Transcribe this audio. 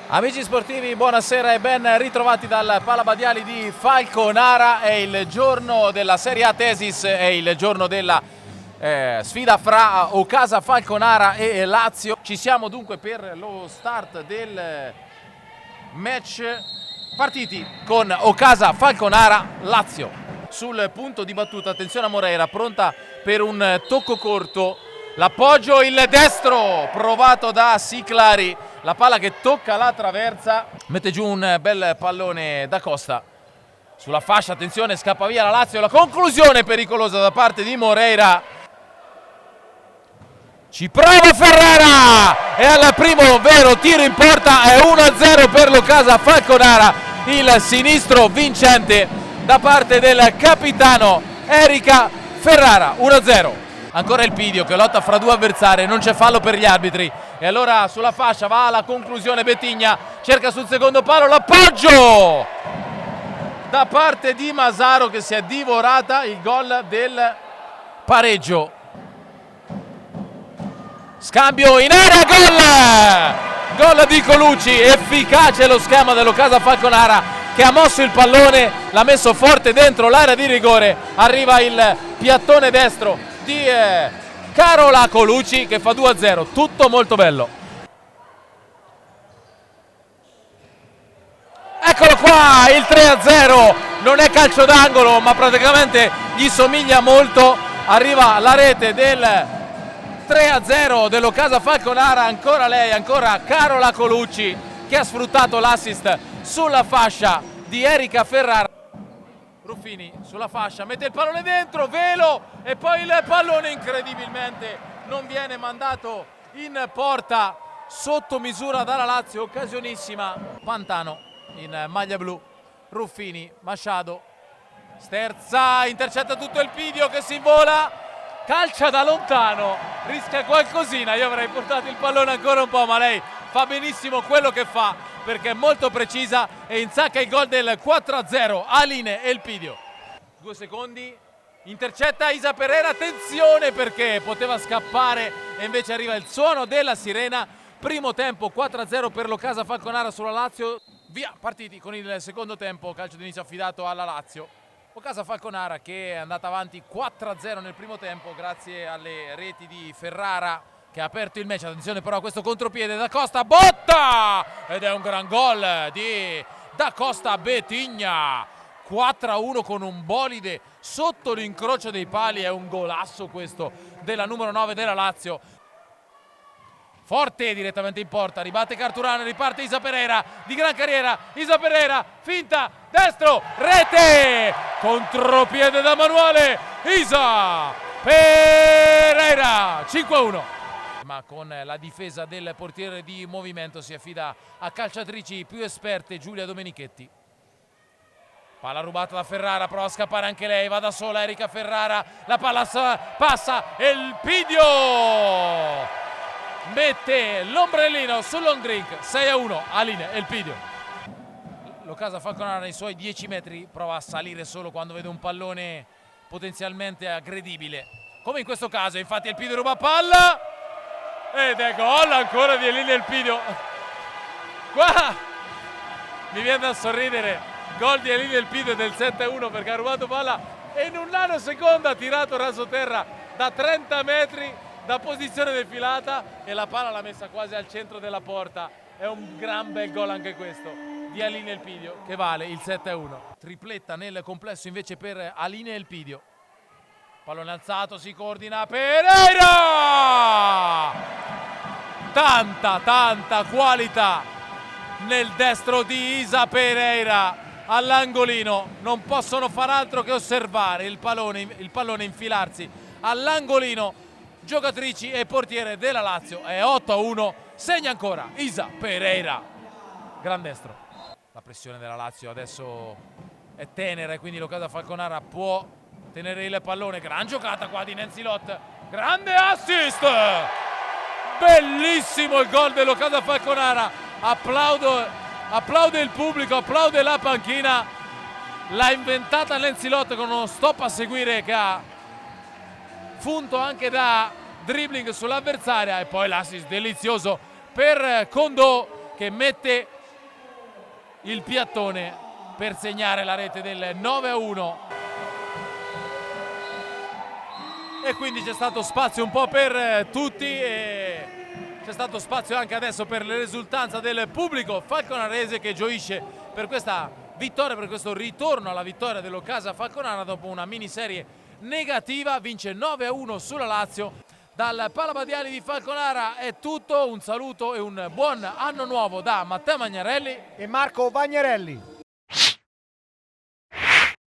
Amici sportivi, buonasera e ben ritrovati dal Palabadiali di Falconara. È il giorno della Serie A Tesis, è il giorno della sfida fra Ocasa Falconara e Lazio. Ci siamo dunque per lo start del match partiti con Ocasa Falconara Lazio. Sul punto di battuta, attenzione a Moreira, pronta per un tocco corto. L'appoggio, il destro provato da Siclari, la palla che tocca la traversa, mette giù un bel pallone da Costa sulla fascia, attenzione, scappa via la Lazio, la conclusione pericolosa da parte di Moreira. Ci prova Ferrara e al primo vero tiro in porta è 1-0 per l'Ocasa Falconara, il sinistro vincente da parte del capitano Erika Ferrara. 1-0. Ancora il Pidio che lotta fra due avversari, non c'è fallo per gli arbitri e allora sulla fascia va alla conclusione Betigna, cerca sul secondo palo l'appoggio da parte di Masaro che si è divorata il gol del pareggio. Scambio in area, gol di Colucci, efficace lo schema dell'Ocasa Falconara che ha mosso il pallone, l'ha messo forte dentro l'area di rigore, arriva il piattone destro di Carola Colucci che fa 2-0, tutto molto bello. Eccolo qua, il 3-0, non è calcio d'angolo ma praticamente gli somiglia molto, arriva la rete del 3-0 dell'Ocasa Falconara, ancora lei, ancora Carola Colucci che ha sfruttato l'assist sulla fascia di Erika Ferrara. Ruffini sulla fascia, mette il pallone dentro, velo e poi il pallone incredibilmente non viene mandato in porta, sotto misura dalla Lazio, occasionissima. Pantano in maglia blu, Ruffini, Masciado, sterza, intercetta tutto il Pidio che si invola, calcia da lontano, rischia qualcosina, io avrei portato il pallone ancora un po', ma lei fa benissimo quello che fa perché è molto precisa e insacca il gol del 4-0. Aline e il Pidio. 2 secondi, intercetta Isa Pereira, attenzione perché poteva scappare e invece arriva il suono della sirena. Primo tempo 4-0 per l'Ocasa Falconara sulla Lazio. Via, partiti con il secondo tempo, calcio d'inizio affidato alla Lazio. Ocasa Falconara che è andata avanti 4-0 nel primo tempo grazie alle reti di Ferrara che ha aperto il match. Attenzione però a questo contropiede da Costa, botta! Ed è un gran gol di Da Costa Betigna. 4-1 con un bolide sotto l'incrocio dei pali, è un golasso questo della numero 9 della Lazio. Forte direttamente in porta, ribatte Carturano, riparte Isa Pereira, di gran carriera, Isa Pereira, finta, destro, rete, contropiede da Manuale, Isa Pereira, 5-1. Ma con la difesa del portiere di movimento si affida a calciatrici più esperte, Giulia Domenichetti. Palla rubata da Ferrara, prova a scappare anche lei, va da sola Erika Ferrara, la palla passa e il Pidio mette l'ombrellino sul long drink. 6-1, Aline e il Pidio. L'Ocasa Falconara nei suoi 10 metri prova a salire solo quando vede un pallone potenzialmente aggredibile, come in questo caso. Infatti il Pidio ruba palla ed è gol ancora di Aline e il Pidio. Qua mi viene da sorridere, gol di Aline e il Pidio del 7-1 perché ha rubato palla e in un nanosecondo ha tirato rasoterra da 30 metri da posizione defilata e la palla l'ha messa quasi al centro della porta. È un gran bel gol anche questo di Aline e il Pidio che vale il 7-1. Tripletta nel complesso invece per Aline e il Pidio. Pallone alzato, si coordina Pereira! Tanta qualità nel destro di Isa Pereira all'angolino, non possono far altro che osservare il pallone infilarsi all'angolino. Giocatrici e portiere della Lazio, è 8-1, segna ancora Isa Pereira, gran destro. La pressione della Lazio adesso è tenera e quindi l'Ocasa Falconara può tenere il pallone. Gran giocata qua di Nancy Lott, grande assist, bellissimo il gol dell'Ocasa Falconara. Applaude il pubblico, applaude la panchina, l'ha inventata Nancy Lott con uno stop a seguire che ha funto anche da dribbling sull'avversaria e poi l'assist delizioso per Condò che mette il piattone per segnare la rete del 9-1. E quindi c'è stato spazio un po' per tutti e c'è stato spazio anche adesso per l'esultanza del pubblico falconarese che gioisce per questa vittoria, per questo ritorno alla vittoria dell'Occasa Falconara dopo una miniserie negativa. Vince 9-1 sulla Lazio. Dal Palamadiani di Falconara è tutto, un saluto e un buon anno nuovo da Matteo Magnarelli e Marco Vagnarelli.